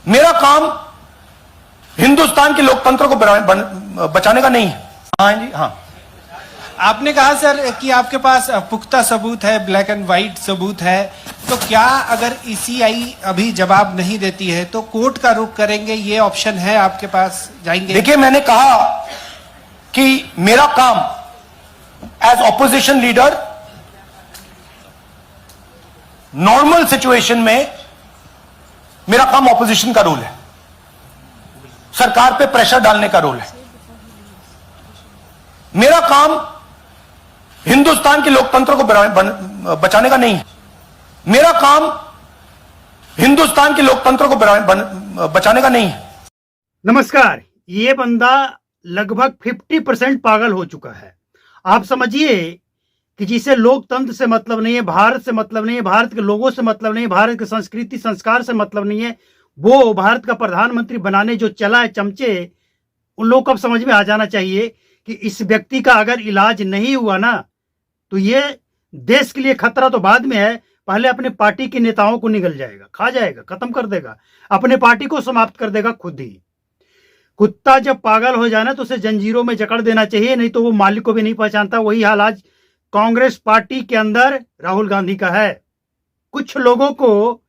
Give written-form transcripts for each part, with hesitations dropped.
मेरा काम हिंदुस्तान के लोकतंत्र को बचाने का नहीं है। हाँ जी, हाँ। आपने कहा सर कि आपके पास पुख्ता सबूत है, ब्लैक एंड व्हाइट सबूत है, तो क्या अगर ईसीआई अभी जवाब नहीं देती है तो कोर्ट का रुख करेंगे, ये ऑप्शन है आपके पास, जाएंगे? देखिए, मैंने कहा कि मेरा काम as opposition leader normal situation में मेरा काम ऑपोजिशन का रोल है, सरकार पे प्रेशर डालने का रोल है। मेरा काम हिंदुस्तान के लोकतंत्र को बचाने का नहीं है। मेरा काम हिंदुस्तान के लोकतंत्र को बचाने का नहीं है। नमस्कार। ये बंदा लगभग 50% पागल हो चुका है। आप समझिए कि जिसे लोकतंत्र से मतलब नहीं है, भारत से मतलब नहीं है, भारत के लोगों से मतलब नहीं है, भारत के संस्कृति संस्कार से मतलब नहीं है, वो भारत का प्रधानमंत्री बनाने जो चला है चमचे, उन लोगों को अब समझ में आ जाना चाहिए कि इस व्यक्ति का अगर इलाज नहीं हुआ ना तो ये देश के लिए खतरा तो बाद में है, पहले अपने पार्टी के नेताओं को निगल जाएगा, खा जाएगा, खत्म कर देगा, अपने पार्टी को समाप्त कर देगा खुद ही। कुत्ता जब पागल हो जाए ना तो उसे जंजीरों में जकड़ देना चाहिए, नहीं तो वो मालिक को भी नहीं पहचानता। वही हाल आज कांग्रेस पार्टी के अंदर राहुल गांधी का है। कुछ लोगों को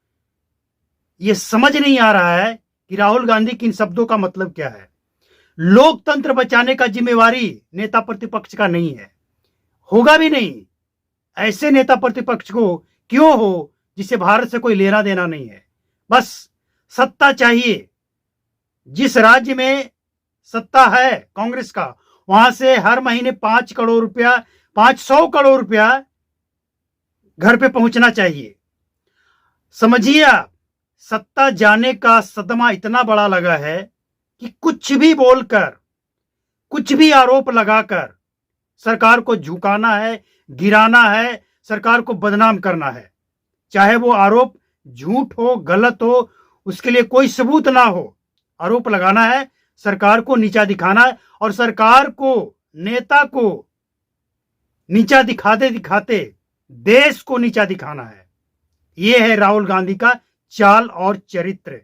यह समझ नहीं आ रहा है कि राहुल गांधी के इन शब्दों का मतलब क्या है। लोकतंत्र बचाने का जिम्मेवारी नेता प्रतिपक्ष का नहीं है, होगा भी नहीं। ऐसे नेता प्रतिपक्ष को क्यों हो जिसे भारत से कोई लेना देना नहीं है, बस सत्ता चाहिए। जिस राज्य में सत्ता है कांग्रेस का, वहां से हर महीने 5 करोड़ रुपया, 500 करोड़ रुपया घर पे पहुंचना चाहिए। समझिए आप, सत्ता जाने का सदमा इतना बड़ा लगा है कि कुछ भी बोलकर, कुछ भी आरोप लगाकर सरकार को झुकाना है, गिराना है, सरकार को बदनाम करना है। चाहे वो आरोप झूठ हो, गलत हो, उसके लिए कोई सबूत ना हो, आरोप लगाना है, सरकार को नीचा दिखाना है, और सरकार को, नेता को नीचा दिखाते दिखाते देश को नीचा दिखाना है। यह है राहुल गांधी का चाल और चरित्र।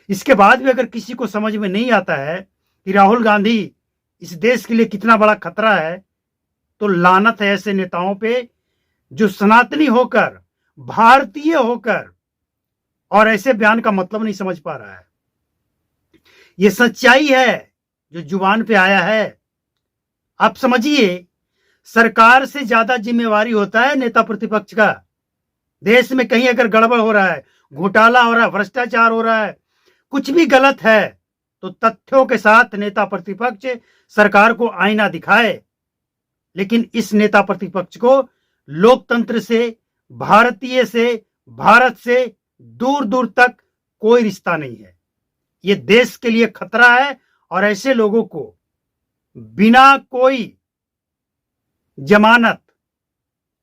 इसके बाद भी अगर किसी को समझ में नहीं आता है कि राहुल गांधी इस देश के लिए कितना बड़ा खतरा है, तो लानत है ऐसे नेताओं पे जो सनातनी होकर, भारतीय होकर और ऐसे बयान का मतलब नहीं समझ पा रहा है। यह सच्चाई है जो जुबान पे आया है। आप समझिए, सरकार से ज्यादा जिम्मेवारी होता है नेता प्रतिपक्ष का। देश में कहीं अगर गड़बड़ हो रहा है, घोटाला हो रहा है, भ्रष्टाचार हो रहा है, कुछ भी गलत है, तो तथ्यों के साथ नेता प्रतिपक्ष सरकार को आईना दिखाए। लेकिन इस नेता प्रतिपक्ष को लोकतंत्र से, भारतीय से, भारत से दूर दूर तक कोई रिश्ता नहीं है। यह देश के लिए खतरा है, और ऐसे लोगों को बिना कोई जमानत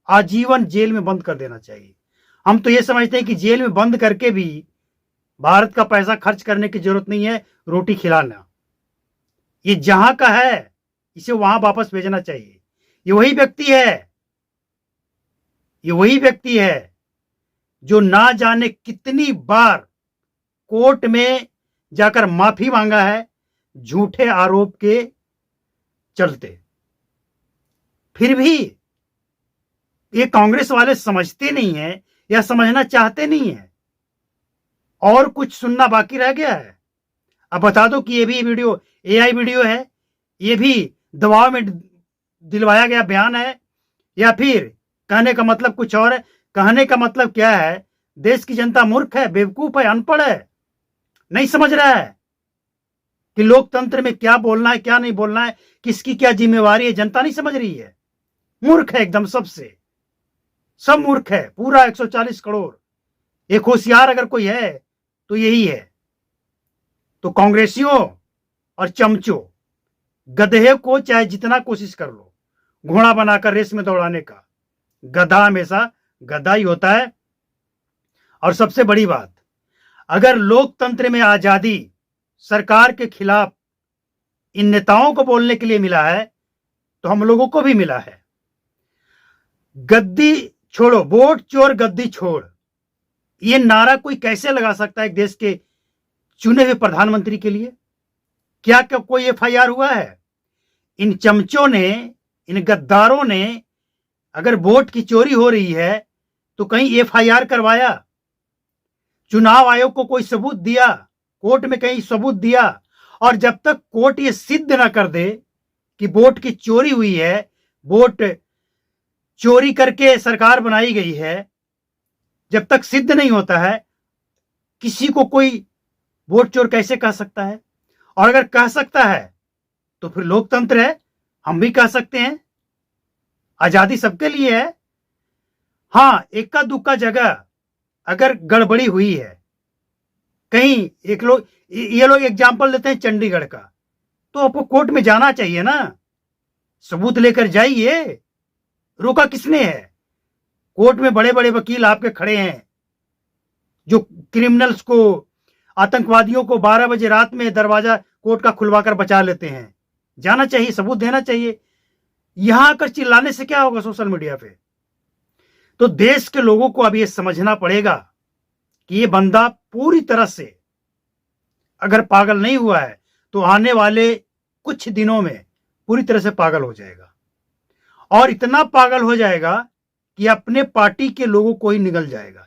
आजीवन जेल में बंद कर देना चाहिए। हम तो यह समझते हैं कि जेल में बंद करके भी भारत का पैसा खर्च करने की जरूरत नहीं है, रोटी खिलाना। ये जहां का है इसे वहां वापस भेजना चाहिए। ये वही व्यक्ति है जो ना जाने कितनी बार कोर्ट में जाकर माफी मांगा है झूठे आरोप के चलते। फिर भी ये कांग्रेस वाले समझते नहीं है या समझना चाहते नहीं है, और कुछ सुनना बाकी रह गया है। अब बता दो कि ये भी वीडियो एआई वीडियो है, ये भी दबाव में दिलवाया गया बयान है, या फिर कहने का मतलब कुछ और है। कहने का मतलब क्या है? देश की जनता मूर्ख है, बेवकूफ है, अनपढ़ है, नहीं समझ रहा है कि लोकतंत्र में क्या बोलना है, क्या नहीं बोलना है, किसकी क्या जिम्मेवारी है। जनता नहीं समझ रही है, मूर्ख है एकदम, सब मूर्ख है, पूरा 140 करोड़। एक होशियार अगर कोई है तो यही है। तो कांग्रेसियों और चमचों, गधे को चाहे जितना कोशिश कर लो घोड़ा बनाकर रेस में दौड़ाने का, गधा हमेशा गधा ही होता है। और सबसे बड़ी बात, अगर लोकतंत्र में आजादी सरकार के खिलाफ इन नेताओं को बोलने के लिए मिला है तो हम लोगों को भी मिला है। गद्दी छोड़ो, वोट चोर गद्दी छोड़, ये नारा कोई कैसे लगा सकता है एक देश के चुने हुए प्रधानमंत्री के लिए? क्या कोई एफआईआर हुआ है? इन चमचों ने, इन गद्दारों ने अगर वोट की चोरी हो रही है तो कहीं एफआईआर करवाया? चुनाव आयोग को कोई सबूत दिया? कोर्ट में कहीं सबूत दिया? और जब तक कोर्ट ये सिद्ध ना कर दे कि वोट की चोरी हुई है, वोट चोरी करके सरकार बनाई गई है, जब तक सिद्ध नहीं होता है, किसी को कोई वोट चोर कैसे कह सकता है? और अगर कह सकता है तो फिर लोकतंत्र है, हम भी कह सकते हैं, आजादी सबके लिए है। हां, इक्का दुक्का जगह अगर गड़बड़ी हुई है, कहीं ये लोग एग्जाम्पल लेते हैं चंडीगढ़ का, तो आपको कोर्ट में जाना चाहिए ना, सबूत लेकर जाइए। रोका किसने है? कोर्ट में बड़े बड़े वकील आपके खड़े हैं जो क्रिमिनल्स को, आतंकवादियों को 12 बजे रात में दरवाजा कोर्ट का खुलवाकर बचा लेते हैं। जाना चाहिए, सबूत देना चाहिए। यहां आकर चिल्लाने से क्या होगा सोशल मीडिया पे? तो देश के लोगों को अब यह समझना पड़ेगा कि यह बंदा पूरी तरह से अगर पागल नहीं हुआ है तो आने वाले कुछ दिनों में पूरी तरह से पागल हो जाएगा, और इतना पागल हो जाएगा कि अपने पार्टी के लोगों को ही निगल जाएगा।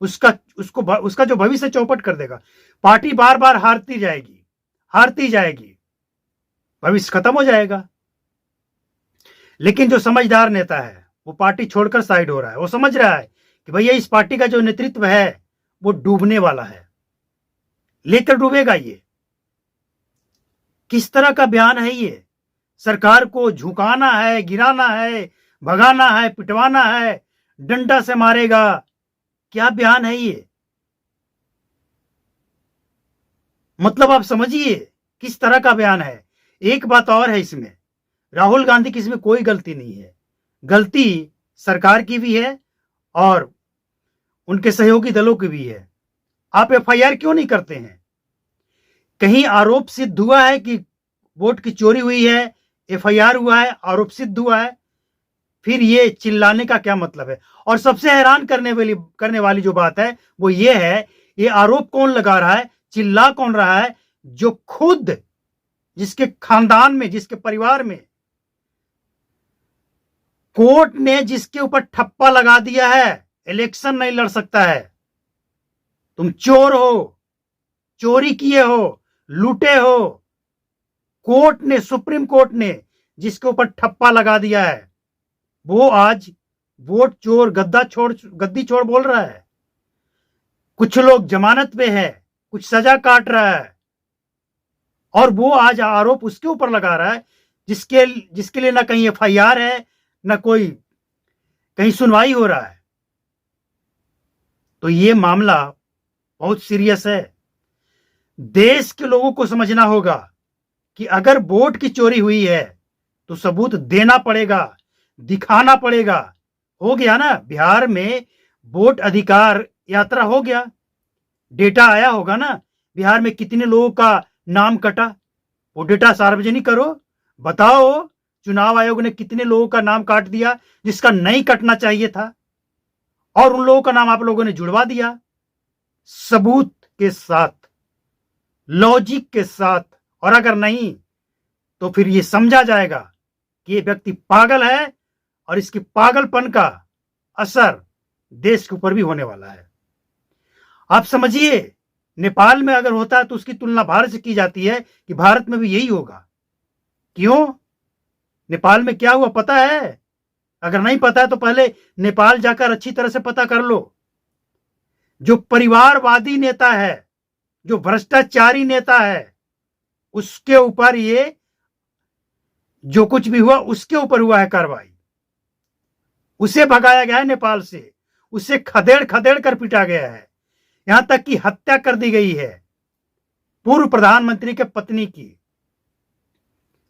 उसका जो भविष्य चौपट कर देगा। पार्टी बार बार हारती जाएगी, भविष्य खत्म हो जाएगा। लेकिन जो समझदार नेता है वो पार्टी छोड़कर साइड हो रहा है। वो समझ रहा है कि भैया इस पार्टी का जो नेतृत्व है वो डूबने वाला है, लेकर डूबेगा। ये किस तरह का बयान है? ये सरकार को झुकाना है, गिराना है, भगाना है, पिटवाना है, डंडा से मारेगा। क्या बयान है ये? मतलब आप समझिए किस तरह का बयान है। एक बात और है इसमें, राहुल गांधी की इसमें कोई गलती नहीं है। गलती सरकार की भी है और उनके सहयोगी दलों की भी है। आप एफआईआर क्यों नहीं करते हैं? कहीं आरोप सिद्ध हुआ है कि वोट की चोरी हुई है, एफआईआर हुआ है, आरोप सिद्ध हुआ है, फिर ये चिल्लाने का क्या मतलब है? और सबसे हैरान करने वाली जो बात है वो ये है, ये आरोप कौन लगा रहा है, चिल्ला कौन रहा है? जो खुद, जिसके खानदान में, जिसके परिवार में कोर्ट ने जिसके ऊपर ठप्पा लगा दिया है, इलेक्शन नहीं लड़ सकता है। तुम चोर हो, चोरी किए हो, लूटे हो। कोर्ट ने, सुप्रीम कोर्ट ने जिसके ऊपर ठप्पा लगा दिया है, वो आज वोट चोर, गद्दी छोड़ बोल रहा है। कुछ लोग जमानत पे है, कुछ सजा काट रहा है, और वो आज आरोप उसके ऊपर लगा रहा है जिसके लिए ना कहीं एफआईआर है, ना कोई कहीं सुनवाई हो रहा है। तो ये मामला बहुत सीरियस है। देश के लोगों को समझना होगा कि अगर वोट की चोरी हुई है तो सबूत देना पड़ेगा, दिखाना पड़ेगा। हो गया ना, बिहार में वोट अधिकार यात्रा हो गया, डेटा आया होगा ना, बिहार में कितने लोगों का नाम कटा, वो डेटा सार्वजनिक करो, बताओ चुनाव आयोग ने कितने लोगों का नाम काट दिया जिसका नहीं कटना चाहिए था, और उन लोगों का नाम आप लोगों ने जुड़वा दिया सबूत के साथ, लॉजिक के साथ। और अगर नहीं तो फिर यह समझा जाएगा कि यह व्यक्ति पागल है, और इसकी पागलपन का असर देश के ऊपर भी होने वाला है। आप समझिए, नेपाल में अगर होता है तो उसकी तुलना भारत से की जाती है कि भारत में भी यही होगा। क्यों? नेपाल में क्या हुआ पता है? अगर नहीं पता है तो पहले नेपाल जाकर अच्छी तरह से पता कर लो। जो परिवारवादी नेता है, जो भ्रष्टाचारी नेता है, उसके ऊपर ये जो कुछ भी हुआ उसके ऊपर हुआ है कार्रवाई। उसे भगाया गया है नेपाल से, उसे खदेड़ खदेड़ कर पीटा गया है, यहां तक कि हत्या कर दी गई है पूर्व प्रधानमंत्री के पत्नी की।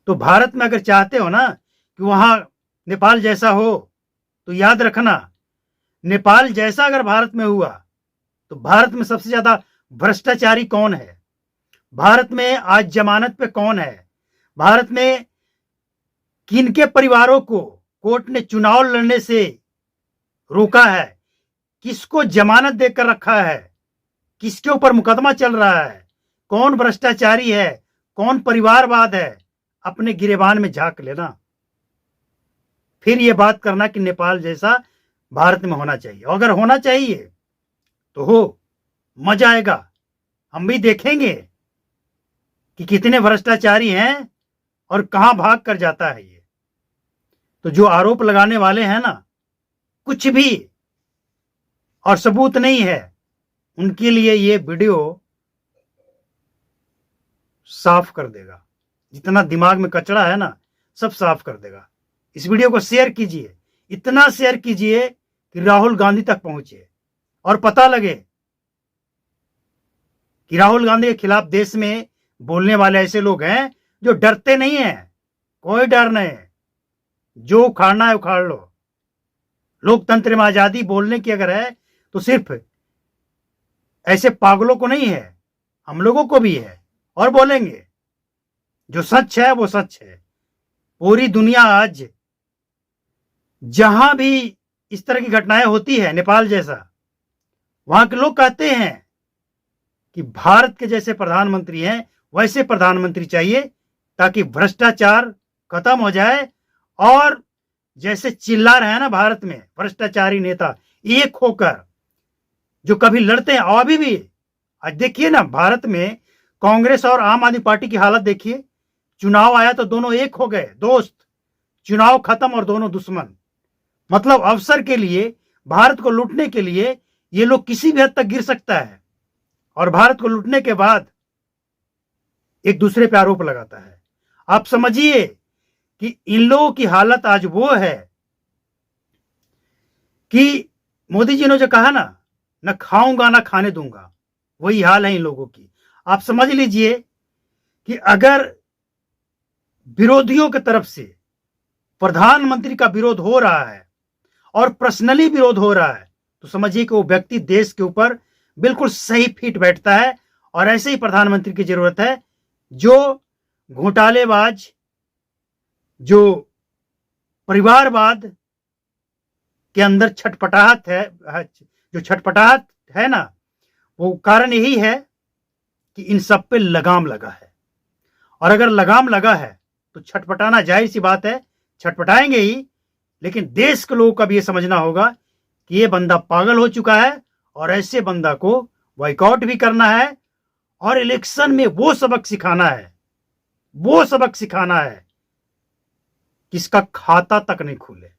तो भारत में अगर चाहते हो ना कि वहां नेपाल जैसा हो, तो याद रखना, नेपाल जैसा अगर भारत में हुआ तो भारत में सबसे ज्यादा भ्रष्टाचारी कौन है, भारत में आज जमानत पे कौन है, भारत में किनके परिवारों को कोर्ट ने चुनाव लड़ने से रोका है, किसको जमानत देकर रखा है, किसके ऊपर मुकदमा चल रहा है, कौन भ्रष्टाचारी है, कौन परिवारवाद है, अपने गिरेबान में झांक लेना, फिर ये बात करना कि नेपाल जैसा भारत में होना चाहिए। अगर होना चाहिए तो हो, मजा आएगा, हम भी देखेंगे कि कितने भ्रष्टाचारी हैं और कहां भाग कर जाता है ये। तो जो आरोप लगाने वाले हैं ना, कुछ भी और सबूत नहीं है, उनके लिए ये वीडियो साफ कर देगा। जितना दिमाग में कचरा है ना, सब साफ कर देगा। इस वीडियो को शेयर कीजिए, इतना शेयर कीजिए कि राहुल गांधी तक पहुंचे और पता लगे कि राहुल गांधी के खिलाफ देश में बोलने वाले ऐसे लोग हैं जो डरते नहीं हैं। कोई डर नहीं, जो उखाड़ना है उखाड़ लो। लोकतंत्र में आजादी बोलने की अगर है तो सिर्फ ऐसे पागलों को नहीं है, हम लोगों को भी है, और बोलेंगे। जो सच है वो सच है। पूरी दुनिया आज जहां भी इस तरह की घटनाएं होती है, नेपाल जैसा, वहां के लोग कहते हैं कि भारत के जैसे प्रधानमंत्री हैं वैसे प्रधानमंत्री चाहिए, ताकि भ्रष्टाचार खत्म हो जाए। और जैसे चिल्ला रहे हैं ना भारत में भ्रष्टाचारी नेता एक होकर, जो कभी लड़ते हैं, और अभी भी आज देखिए ना भारत में कांग्रेस और आम आदमी पार्टी की हालत देखिए। चुनाव आया तो दोनों एक हो गए, दोस्त। चुनाव खत्म और दोनों दुश्मन। मतलब अवसर के लिए, भारत को लूटने के लिए ये लोग किसी भी हद तक गिर सकता है, और भारत को लूटने के बाद एक दूसरे पे आरोप लगाता है। आप समझिए कि इन लोगों की हालत आज वो है कि मोदी जी ने जो कहा ना, न खाऊंगा ना खाने दूंगा, वही हाल है इन लोगों की। आप समझ लीजिए कि अगर विरोधियों की तरफ से प्रधानमंत्री का विरोध हो रहा है और पर्सनली विरोध हो रहा है, तो समझिए कि वो व्यक्ति देश के ऊपर बिल्कुल सही फिट बैठता है। और ऐसे ही प्रधानमंत्री की जरूरत है जो घोटालेबाज, जो परिवारवाद के अंदर छटपटाहट है, जो छटपटाहट है ना, वो कारण यही है कि इन सब पे लगाम लगा है। और अगर लगाम लगा है तो छटपटाना जाहिर सी बात है, छटपटाएंगे ही। लेकिन देश के लोगों का भी ये समझना होगा कि ये बंदा पागल हो चुका है, और ऐसे बंदा को बॉयकॉट भी करना है, और इलेक्शन में वो सबक सिखाना है, वो सबक सिखाना है कि इसका खाता तक नहीं खुले।